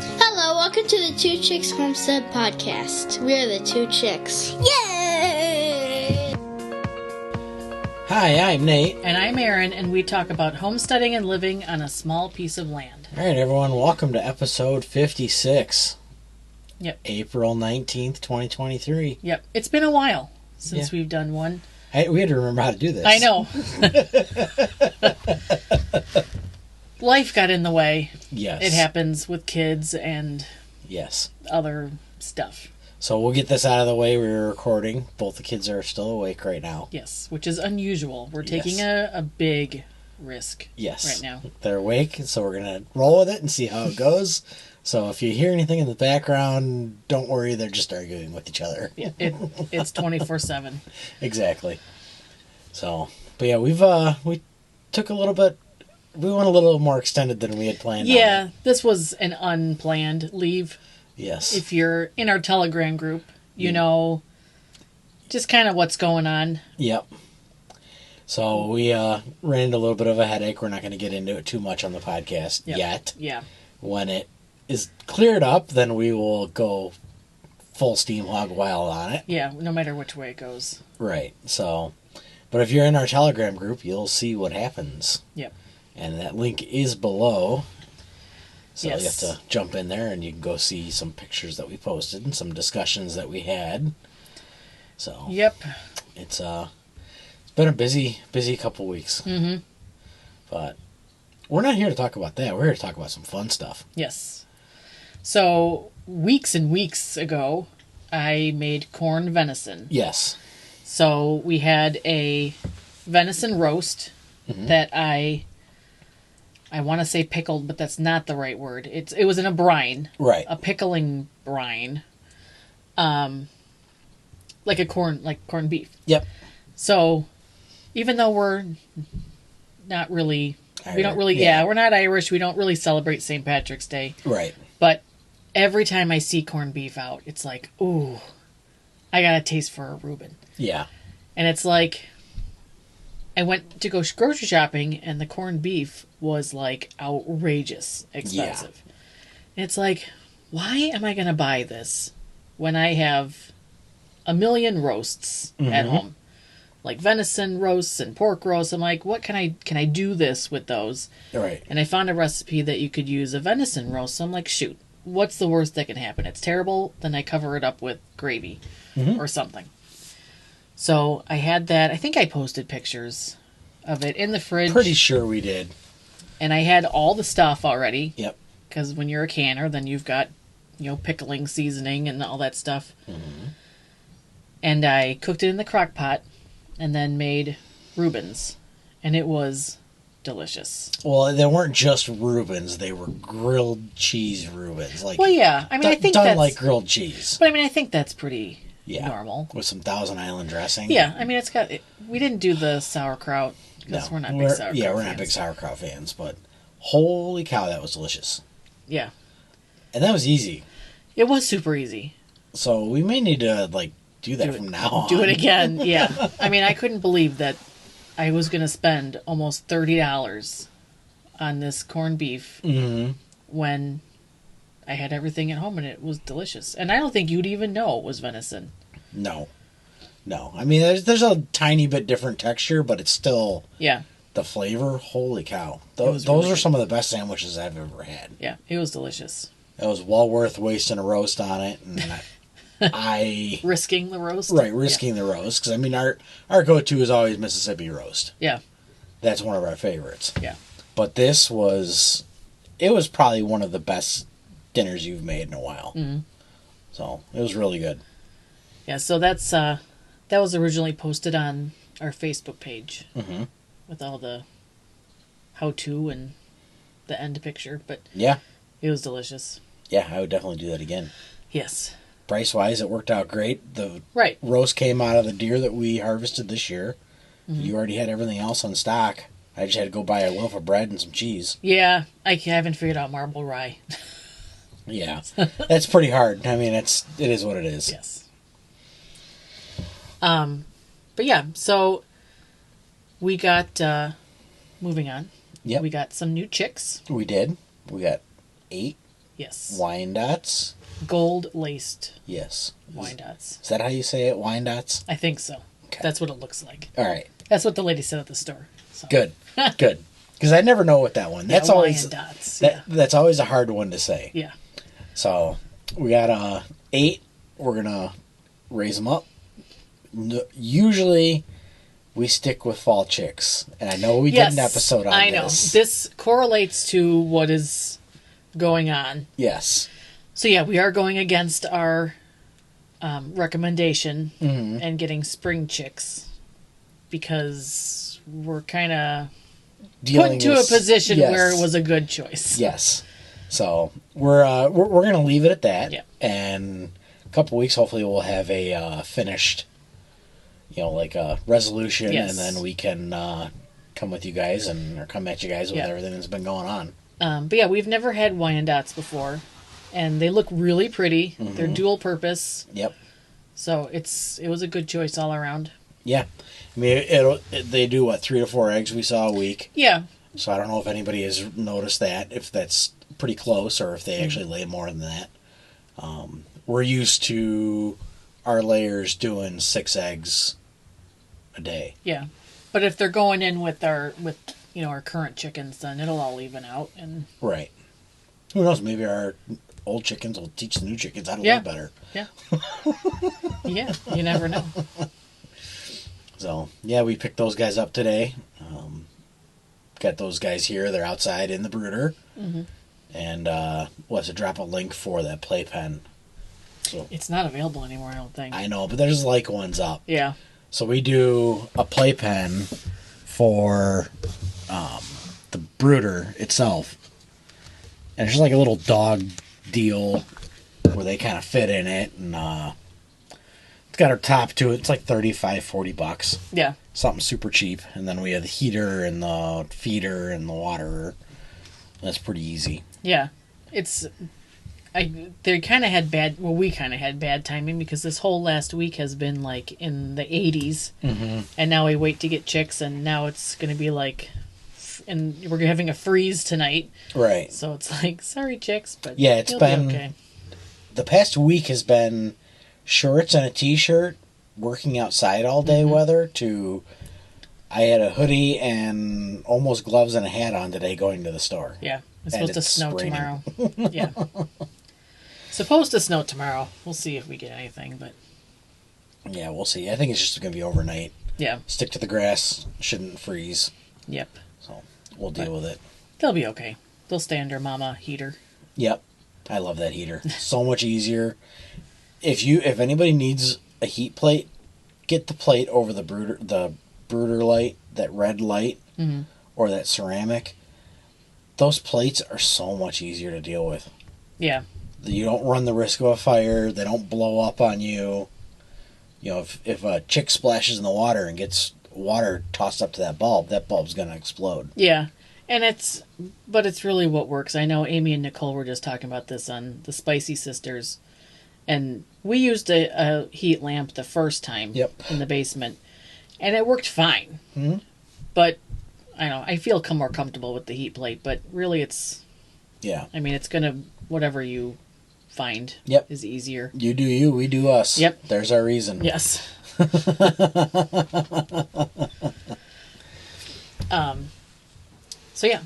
Hello, welcome to the Two Chicks Homestead podcast. We are the Two Chicks. Yay! Hi, I'm Nate. And I'm Aaron, and we talk about homesteading and living on a small piece of land. All right, everyone, welcome to episode 56. Yep. April 19th, 2023. Yep. It's been a while since we've done one. We had to remember how to do this. I know. Life got in the way. Yes. It happens with kids and Yes. other stuff. So we'll get this out of the way. We're recording. Both the kids are still awake right now. Yes, which is unusual. We're taking a big risk Yes. right now. They're awake, so we're going to roll with it and see how it goes. So if you hear anything in the background, don't worry. They're just arguing with each other. Yeah, it's 24/7. Exactly. So, but yeah, we took a little bit. We went a little more extended than we had planned. Yeah, this was an unplanned leave. Yes. If you're in our Telegram group, you know just kind of what's going on. Yep. So we ran into a little bit of a headache. We're not going to get into it too much on the podcast yet. Yeah. When it is cleared up, then we will go full steam hog wild on it. Yeah, no matter which way it goes. Right. So, but if you're in our Telegram group, you'll see what happens. Yep. And that link is below. So Yes. you have to jump in there and you can go see some pictures that we posted and some discussions that we had. So Yep. it's been a busy couple weeks. Mm-hmm. But we're not here to talk about that. We're here to talk about some fun stuff. Yes. So, weeks and weeks ago, I made corn venison. Yes. So, we had a venison roast that I want to say pickled, but that's not the right word. It was in a brine. Right. A pickling brine. Like corned beef. Yep. So, even though we're not really... We don't really... Yeah. Yeah, we're not Irish. We don't really celebrate St. Patrick's Day. Right. But every time I see corned beef out, it's like, ooh, I got a taste for a Reuben. Yeah. And it's like, I went to go grocery shopping, and the corned beef was like outrageous expensive. Yeah. And it's like, why am I going to buy this when I have a million roasts at home? Like venison roasts and pork roasts. I'm like, what can I do this with those? Right. And I found a recipe that you could use a venison roast. So I'm like, shoot, what's the worst that can happen? It's terrible. Then I cover it up with gravy or something. So I had that. I think I posted pictures of it in the fridge. Pretty sure we did. And I had all the stuff already. Yep. Because when you're a canner, then you've got, pickling, seasoning, and all that stuff. And I cooked it in the crock pot. And then made Reubens, and it was delicious. Well, they weren't just Reubens; they were grilled cheese Reubens. Like, well, yeah, I mean, I think done that's like grilled cheese. But I mean, I think that's pretty normal with some Thousand Island dressing. Yeah, I mean, it's got. We didn't do the sauerkraut because we're not big sauerkraut. Yeah, we're not big sauerkraut fans, but holy cow, that was delicious. Yeah, and that was easy. It was super easy. So we may need to do that from now on. Do it again, yeah. I mean, I couldn't believe that I was going to spend almost $30 on this corned beef when I had everything at home and it was delicious. And I don't think you'd even know it was venison. No. I mean, there's a tiny bit different texture, but it's still the flavor. Holy cow! Those are some of the best sandwiches I've ever had. Yeah, it was delicious. It was well worth wasting a roast on it, and risking the roast, right? Risking the roast, because I mean, our go-to is always Mississippi roast. Yeah, that's one of our favorites. Yeah, but it was probably one of the best dinners you've made in a while. So it was really good. Yeah, so that was originally posted on our Facebook page with all the how-to and the end picture, but yeah, it was delicious. Yeah, I would definitely do that again. Yes. Price-wise, it worked out great. The right. roast came out of the deer that we harvested this year. You already had everything else on stock. I just had to go buy a loaf of bread and some cheese. Yeah, I haven't figured out marble rye. Yeah, that's pretty hard. I mean, it is what it is. Yes. But yeah, so we got moving on. Yep. We got some new chicks. We did. We got 8. Yes. Wyandottes. Gold laced. Yes. Wyandottes. Is that how you say it? Wyandottes? I think so. Okay. That's what it looks like. All right. That's what the lady said at the store. So. Good. Good. Because I never know what that one. That's always Wyandottes. that's always a hard one to say. Yeah. So we got 8. We're gonna raise them up. Usually, we stick with fall chicks, and I know we did an episode on this. I know this correlates to what is going on. Yes. So yeah, we are going against our recommendation and getting spring chicks because we're kind of put into a position where it was a good choice. Yes. So we're going to leave it at that. Yeah. And a couple weeks, hopefully, we'll have a finished, like a resolution, and then we can come with you guys or come at you guys with everything that's been going on. But yeah, we've never had Wyandottes before, and they look really pretty. Mm-hmm. They're dual purpose. Yep. So it was a good choice all around. Yeah. I mean, they do, 3 to 4 eggs we saw a week. Yeah. So I don't know if anybody has noticed that, if that's pretty close, or if they actually lay more than that. We're used to our layers doing 6 eggs a day. Yeah. But if they're going in with our current chickens, then it'll all even out. And right. Who knows? Maybe our old chickens will teach the new chickens how to lay better. Yeah. Yeah. You never know. So, yeah, we picked those guys up today. Got those guys here. They're outside in the brooder. Mm-hmm. And we'll have to drop a link for that playpen. So it's not available anymore, I don't think. I know, but there's ones up. Yeah. So we do a playpen for the brooder itself. And it's just like a little dog deal where they kind of fit in it. And it's got our top to it. It's like $35-$40. Yeah. Something super cheap. And then we have the heater and the feeder and the water. That's pretty easy. Yeah. We kind of had bad timing because this whole last week has been like in the 80s. Mm-hmm. And now we wait to get chicks, and now it's going to be like, and we're having a freeze tonight. Right. So it's like, sorry chicks, but yeah, it's been, okay. The past week has been shorts and a t-shirt, working outside all day weather, to I had a hoodie and almost gloves and a hat on today going to the store. Yeah. It's supposed to snow tomorrow. Yeah. Supposed to snow tomorrow. We'll see if we get anything, but yeah, we'll see. I think it's just going to be overnight. Yeah. Stick to the grass. Shouldn't freeze. Yep. So we'll deal with it. They'll be okay. They'll stay under Mama heater. Yep. I love that heater. So much easier. If anybody needs a heat plate, get the plate over the brooder light, that red light, or that ceramic. Those plates are so much easier to deal with. Yeah. You don't run the risk of a fire. They don't blow up on you. If a chick splashes in the water and gets water tossed up to that bulb's going to explode. Yeah. And it's really what works. I know Amy and Nicole were just talking about this on the Spicy Sisters. And we used a heat lamp the first time in the basement. And it worked fine. Mm-hmm. But I know, I feel more comfortable with the heat plate, but really it's... Yeah. I mean, it's going to... Whatever you find is easier. You do you, we do us. Yep. There's our reason. Yes. So, yeah.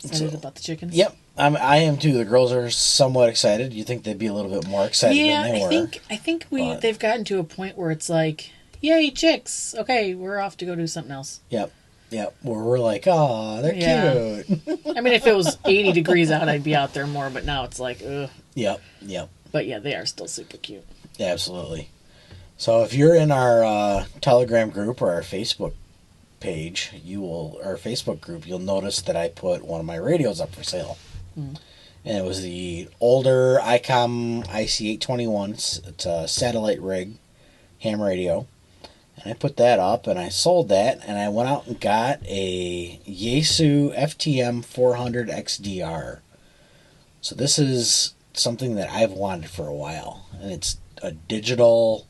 Excited about the chickens? Yep. I am too. The girls are somewhat excited. You think they'd be a little bit more excited than they were. I think they've gotten to a point where it's like, yay, chicks. Okay, we're off to go do something else. Yep. Where we're like, oh, they're cute. I mean, if it was 80 degrees out, I'd be out there more, but now it's like, ugh. Yep. But yeah, they are still super cute. Yeah, absolutely. So if you're in our Telegram group or our Facebook page, our Facebook group, you'll notice that I put one of my radios up for sale. And it was the older ICOM IC821. It's a satellite rig ham radio. And I put that up, and I sold that, and I went out and got a Yaesu FTM 400 XDR. So this is something that I've wanted for a while, and it's a digital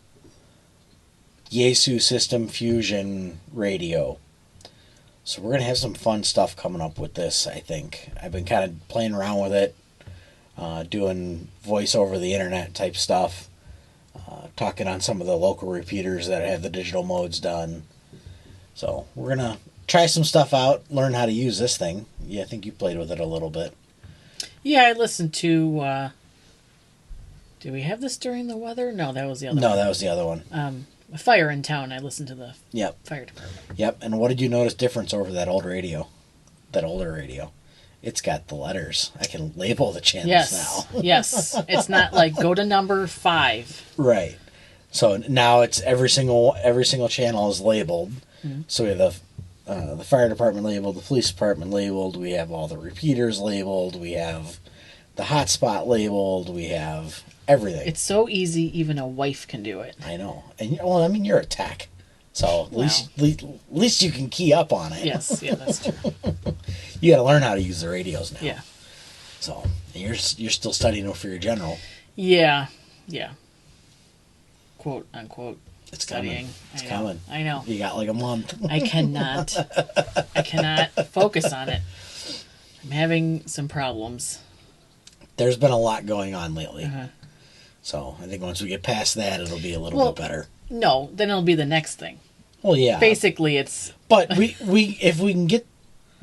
Yaesu System Fusion radio. So we're going to have some fun stuff coming up with this, I think. I've been kind of playing around with it. doing voice over the internet type stuff, talking on some of the local repeaters that have the digital modes done. So we're going to try some stuff out, learn how to use this thing. Yeah, I think you played with it a little bit. Yeah, I listened to... did we have this during the weather? No, that was the other one. No, that was the other one. A fire in town. I listened to the fire department. Yep, and what did you notice difference over that old radio? That older radio? It's got the letters. I can label the channels now. Yes. It's not like go to number 5. Right. So now it's every single channel is labeled. Mm-hmm. So we have the fire department labeled, the police department labeled, we have all the repeaters labeled, we have the hotspot labeled, we have everything. It's so easy, even a wife can do it. I know. And well, I mean, you're a tech. So at least you can key up on it. Yes, yeah, that's true. You got to learn how to use the radios now. Yeah. So you're still studying for your general. Yeah. Quote unquote. It's studying. Coming. It's coming. I know. You got like a month. I cannot focus on it. I'm having some problems. There's been a lot going on lately. Uh-huh. So I think once we get past that, it'll be a little bit better. No, then it'll be the next thing. Well, yeah. Basically, it's... But we if we can get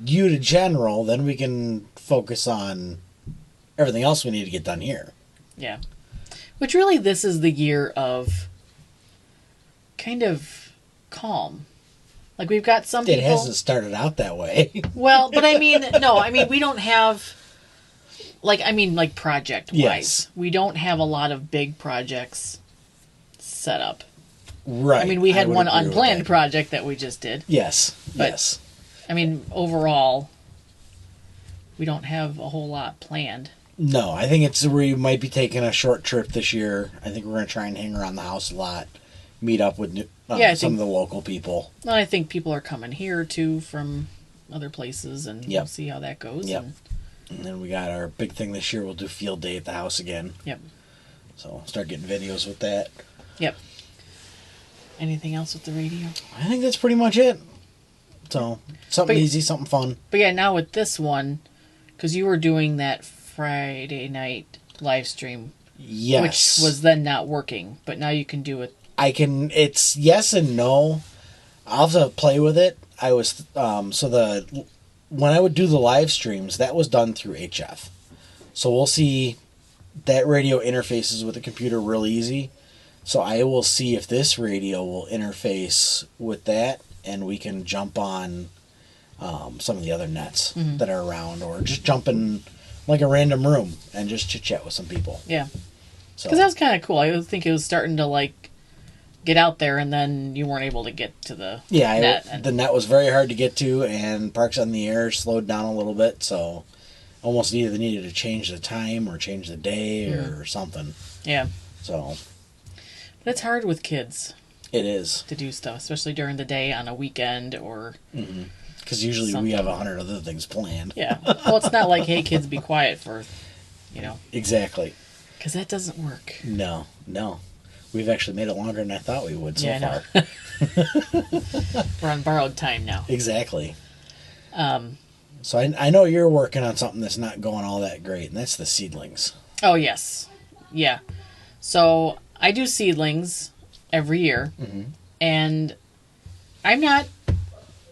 you to general, then we can focus on everything else we need to get done here. Yeah. Which really, this is the year of kind of calm. Like, we've got some people... It hasn't started out that way. Well, but I mean, no, we don't have... Like project-wise. Yes. We don't have a lot of big projects set up. Right. I mean, we had one unplanned project that we just did. Yes. But, yes. I mean, overall, we don't have a whole lot planned. No, I think we might be taking a short trip this year. I think we're going to try and hang around the house a lot, meet up with some of the local people. Well, I think people are coming here, too, from other places, and we'll see how that goes. Yep. And then we got our big thing this year. We'll do field day at the house again. Yep. So start getting videos with that. Yep. Anything else with the radio? I think that's pretty much it. So something easy, something fun. But yeah, now with this one, because you were doing that Friday night live stream. Yes. Which was then not working, but now you can do it. It's yes and no. I'll have to play with it. When I would do the live streams, that was done through HF. So we'll see that radio interfaces with the computer real easy. So I will see if this radio will interface with that, and we can jump on some of the other nets that are around, or just jump in like a random room and just chit-chat with some people. Yeah. Because that was kind of cool. I think it was starting to get out there, and then you weren't able to get to the net. The net was very hard to get to, and Parks on the Air slowed down a little bit, so almost either needed to change the time or change the day or something. Yeah. So. But it's hard with kids. It is. To do stuff, especially during the day on a weekend or... Because usually we have 100 other things planned. Yeah. Well, it's not like, hey, kids, be quiet for, Exactly. Because that doesn't work. No. We've actually made it longer than I thought we would so far. We're on borrowed time now. Exactly. So I know you're working on something that's not going all that great, and that's the seedlings. Oh, yes. Yeah. So I do seedlings every year, and I'm not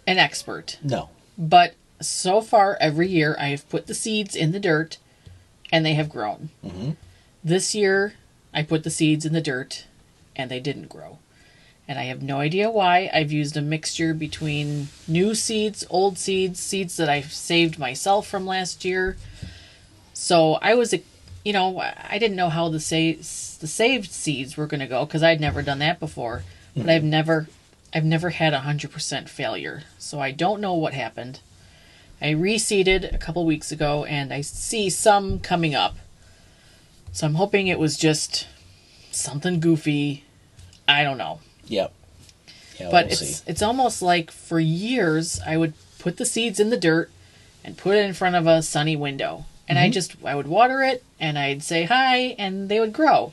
an expert. No. But so far, every year, I have put the seeds in the dirt, and they have grown. This year, I put the seeds in the dirt, and they didn't grow. And I have no idea why. I've used a mixture between new seeds, old seeds, seeds that I've saved myself from last year. So I was, I didn't know how the saved seeds were going to go, because I'd never done that before. But I've never had 100% failure. So I don't know what happened. I reseeded a couple weeks ago, and I see some coming up. So I'm hoping it was just something goofy. I don't know. Yep. Yeah, but we'll see. It's almost like for years I would put the seeds in the dirt and put it in front of a sunny window. And I would water it, and I'd say hi, and they would grow.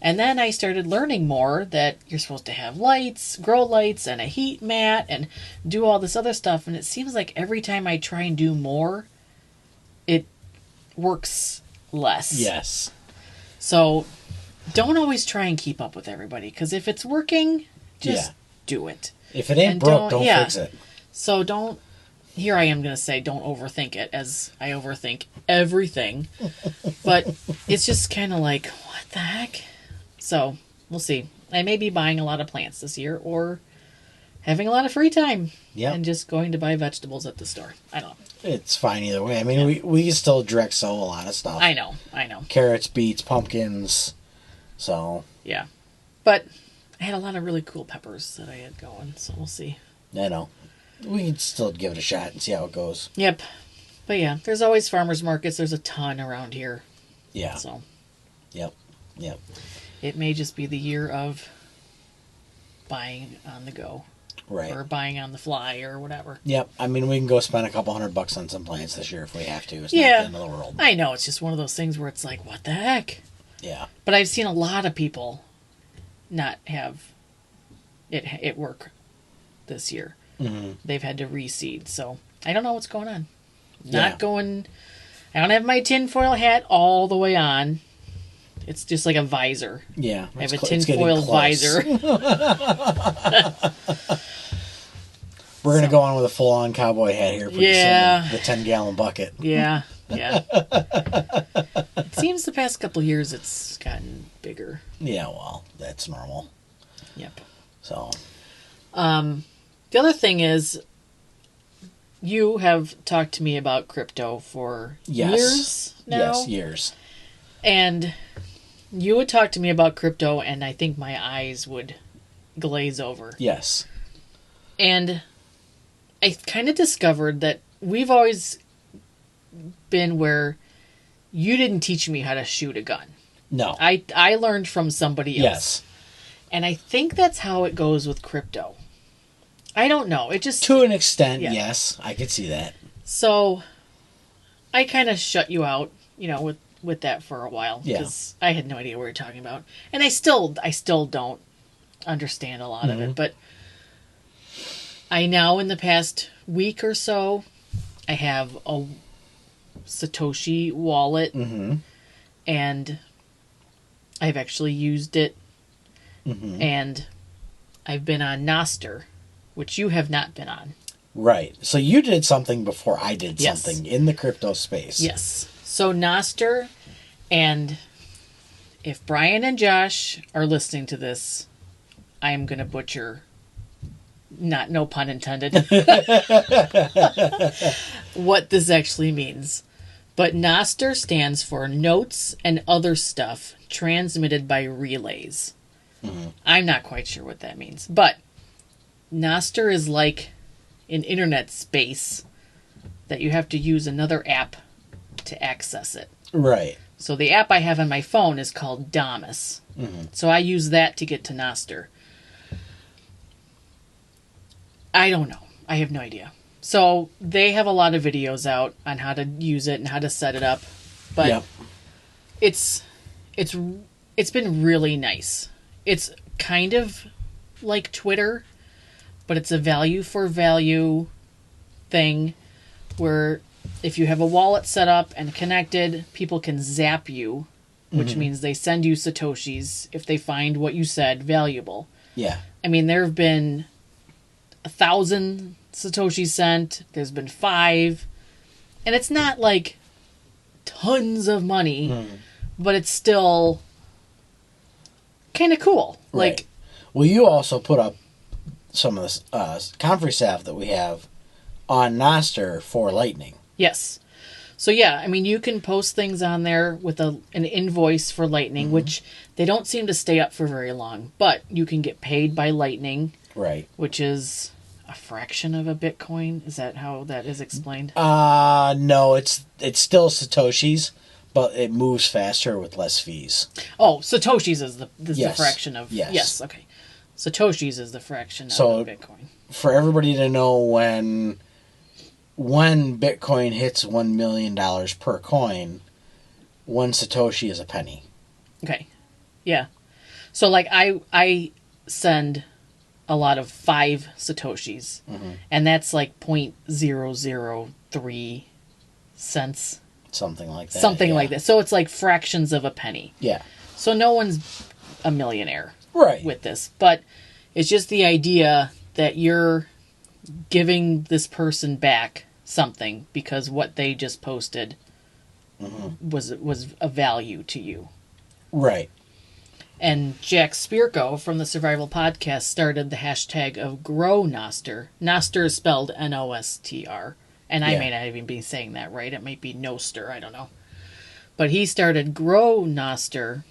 And then I started learning more that you're supposed to have lights, grow lights, and a heat mat, and do all this other stuff. And it seems like every time I try and do more, it works less. Yes. So don't always try and keep up with everybody, because if it's working, just do it. If it ain't And broke, don't fix it. So don't, here I am going to say don't overthink it, as I overthink everything. But it's just kind of like, what the heck? So we'll see. I may be buying a lot of plants this year, or having a lot of free time. Yep. And just going to buy vegetables at the store. I don't know. It's fine either way. I mean, we can still direct sow a lot of stuff. I know. Carrots, beets, pumpkins. So. Yeah. But I had a lot of really cool peppers that I had going, so we'll see. I know. We can still give it a shot and see how it goes. Yep. But yeah, there's always farmers markets. There's a ton around here. Yeah. So. Yep. It may just be the year of buying on the go. Right. Or buying on the fly or whatever. Yep. I mean, we can go spend a couple $100 on some plants this year if we have to. It's not the end of the world. I know. It's just one of those things where it's like, what the heck? Yeah. But I've seen a lot of people not have it work this year. Mm-hmm. They've had to reseed. So I don't know what's going on. Yeah. I don't have my tinfoil hat all the way on. It's just like a visor. Yeah. I have a tinfoil visor. We're going to go on with a full-on cowboy hat here pretty soon. The 10-gallon bucket. Yeah. It seems the past couple of years it's gotten bigger. Yeah, well, that's normal. Yep. So. The other thing is, you have talked to me about crypto for years now. Yes, years. And you would talk to me about crypto, and I think my eyes would glaze over. Yes. And I kind of discovered that we've always been where you didn't teach me how to shoot a gun. No. I learned from somebody else. Yes. And I think that's how it goes with crypto. I don't know. It just... To an extent, yes. I could see that. So, I kind of shut you out, with that for a while. Because I had no idea what you were talking about. And I still don't understand a lot of it. But I now, in the past week or so, I have a Satoshi wallet. Mm-hmm. And I've actually used it. Mm-hmm. And I've been on Nostr, which you have not been on. Right. So you did something before I did something in the crypto space. Yes. So Nostr, and if Brian and Josh are listening to this, I am going to butcher, no pun intended, what this actually means. But Nostr stands for Notes and Other Stuff Transmitted by Relays. Mm-hmm. I'm not quite sure what that means. But Nostr is like an internet space that you have to use another app to access it. Right. So the app I have on my phone is called Damus. Mm-hmm. So I use that to get to Nostr. I don't know. I have no idea. So they have a lot of videos out on how to use it and how to set it up. But it's been really nice. It's kind of like Twitter, but it's a value for value thing where if you have a wallet set up and connected, people can zap you, which means they send you Satoshis if they find what you said valuable. Yeah. I mean, there have been 1,000 Satoshis sent. There's been 5. And it's not like tons of money, but it's still kind of cool. Right. Like, well, you also put up some of the conference staff that we have on Nostr for Lightning. Yes. So yeah, I mean, you can post things on there with an invoice for Lightning, which they don't seem to stay up for very long, but you can get paid by Lightning. Right. Which is a fraction of a Bitcoin. Is that how that is explained? No, it's still Satoshis, but it moves faster with less fees. Oh, Satoshis is the fraction of... Yes, okay. Satoshis is the fraction of Bitcoin. For everybody to know when Bitcoin hits $1 million per coin, 1 Satoshi is a penny. Okay. Yeah. So, like, I send a lot of 5 Satoshis, and that's like 0.003 cents Something like that. Something like that. So it's like fractions of a penny. Yeah. So no one's a millionaire Right. with this. But it's just the idea that you're giving this person back something because what they just posted was a value to you. Right. And Jack Spirko from the Survival Podcast started the hashtag of Grow Nostr. Nostr is spelled Nostr. And I may not even be saying that right. It might be Nostr. I don't know. But he started Grow Nostr.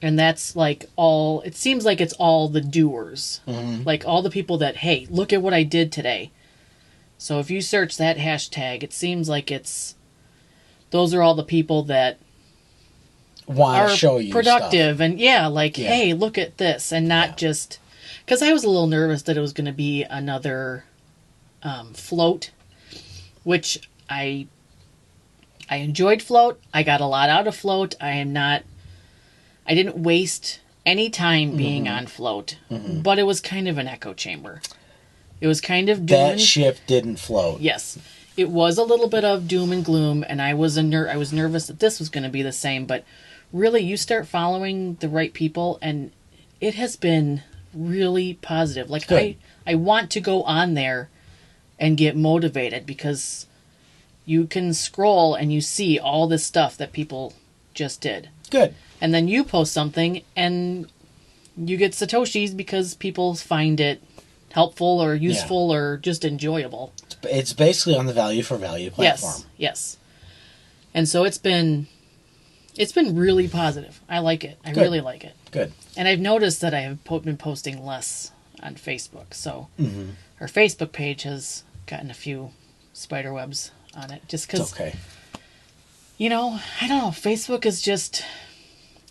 And that's like all... It seems like it's all the doers. Mm-hmm. Like all the people that, hey, look at what I did today. So if you search that hashtag, it seems like it's... Those are all the people that... Want to show you productive stuff. And hey, look at this, and not just because I was a little nervous that it was going to be another float, which I enjoyed float. I got a lot out of float. I didn't waste any time being on float, but it was kind of an echo chamber. It was kind of doom. That ship didn't float. Yes. It was a little bit of doom and gloom, and I was nervous that this was going to be the same, but really, you start following the right people, and it has been really positive. Like, I want to go on there and get motivated because you can scroll and you see all this stuff that people just did. Good. And then you post something, and you get Satoshis because people find it helpful or useful or just enjoyable. It's basically on the value for value platform. Yes. And so it's been really positive. I like it. I really like it. Good. And I've noticed that I have been posting less on Facebook. So our Facebook page has gotten a few spider webs on it. Just because, okay. I don't know. Facebook is just...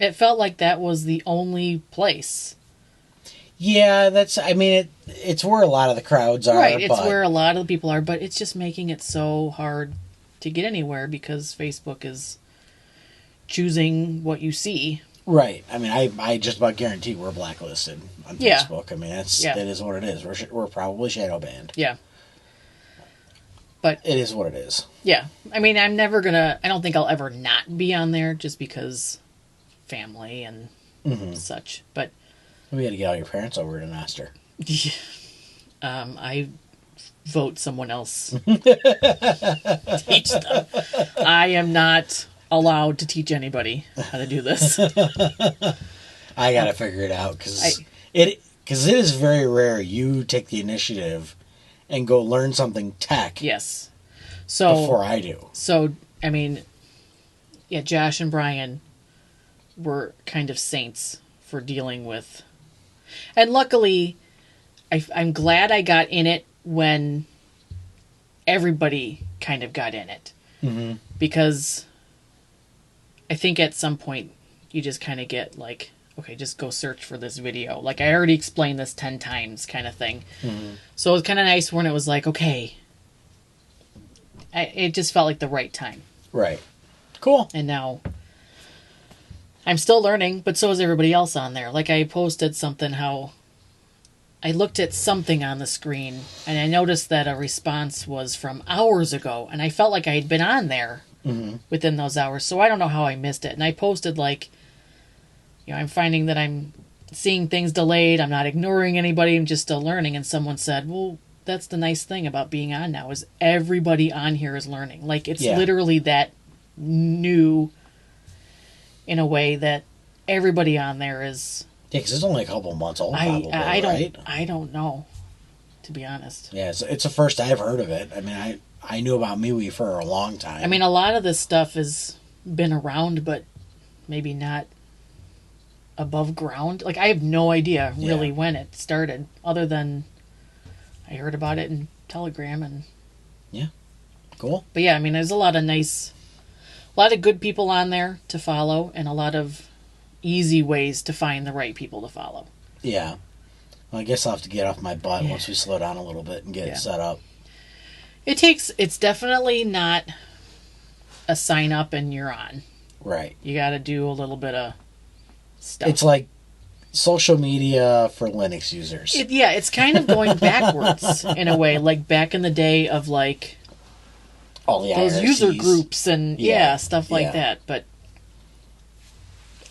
It felt like that was the only place. Yeah, it's where a lot of the crowds are. Right, it's where a lot of the people are. But it's just making it so hard to get anywhere because Facebook is... choosing what you see. Right. I just about guarantee we're blacklisted on Facebook. That is what it is. We're probably shadow banned. Yeah. But it is what it is. Yeah. I don't think I'll ever not be on there just because family and such. But we got to get all your parents over to Nostr. I vote someone else teach them. I am not allowed to teach anybody how to do this. I gotta figure it out because it is very rare you take the initiative and go learn something tech. Yes. So before I do. So Josh and Brian were kind of saints for dealing with, and luckily, I'm glad I got in it when everybody kind of got in it because. I think at some point you just kind of get like, okay, just go search for this video. Like I already explained this 10 times kind of thing. So it was kind of nice when it was like, okay, it just felt like the right time. Right. Cool. And now I'm still learning, but so is everybody else on there. Like I posted something how I looked at something on the screen and I noticed that a response was from hours ago and I felt like I had been on there. Within those hours. So I don't know how I missed it. And I posted like, I'm finding that I'm seeing things delayed. I'm not ignoring anybody. I'm just still learning. And someone said, well, that's the nice thing about being on now is everybody on here is learning. Like it's literally that new in a way that everybody on there is. Yeah, because it's only a couple months old probably, right? I don't know, to be honest. Yeah, it's the first I've heard of it. I knew about MeWe for a long time. A lot of this stuff has been around, but maybe not above ground. Like, I have no idea really when it started, other than I heard about it in Telegram and... Yeah. Cool. But yeah, there's a lot of good people on there to follow, and a lot of easy ways to find the right people to follow. Yeah. Well, I guess I'll have to get off my butt once we slow down a little bit and get it set up. It's definitely not a sign up and you're on. Right. You got to do a little bit of stuff. It's like social media for Linux users. It's kind of going backwards in a way, like back in the day of like all the those user IRCs. groups and stuff like that. But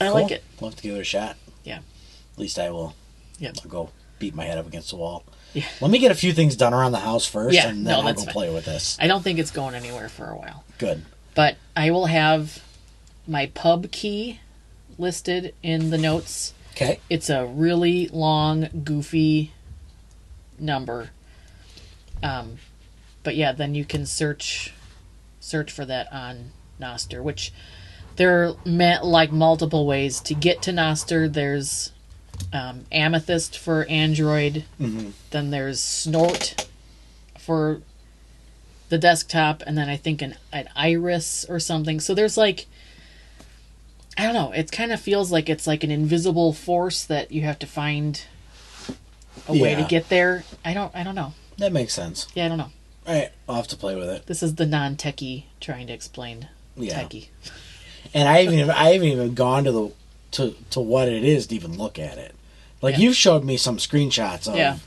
I like it. We'll have to give it a shot. Yeah. At least I will. Yep. I'll go beat my head up against the wall. Yeah. Let me get a few things done around the house first, Yeah, and then I'll go fine. play with this. I don't think it's going anywhere for a while. Good. But I will have my pub key listed in the notes. Okay. It's a really long, goofy number. But yeah, then you can search for that on Nostr, which there are like multiple ways to get to Nostr. There's Amethyst for Android. Mm-hmm. Then there's Snort for the desktop, and then I think an Iris or something. So there's like, I don't know, it kind of feels like it's like an invisible force that you have to find a way to get there. I don't know. That makes sense. Yeah, I don't know. All right, I'll have to play with it. This is the non-techie trying to explain techie. And I haven't even gone to what it is to even look at it. Like you've showed me some screenshots of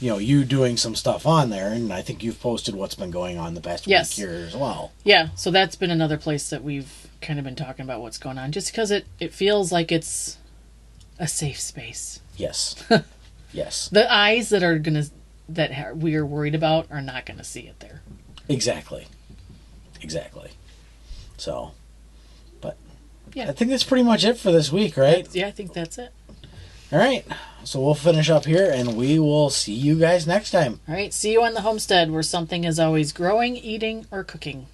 you doing some stuff on there, and I think you've posted what's been going on the past week here as well. Yeah, so that's been another place that we've kind of been talking about what's going on, just because it feels like it's a safe space. Yes. Yes. The eyes that we are worried about are not going to see it there. Exactly. So, but I think that's pretty much it for this week, right? I think that's it. All right. So we'll finish up here, and we will see you guys next time. All right. See you on the homestead, where something is always growing, eating, or cooking.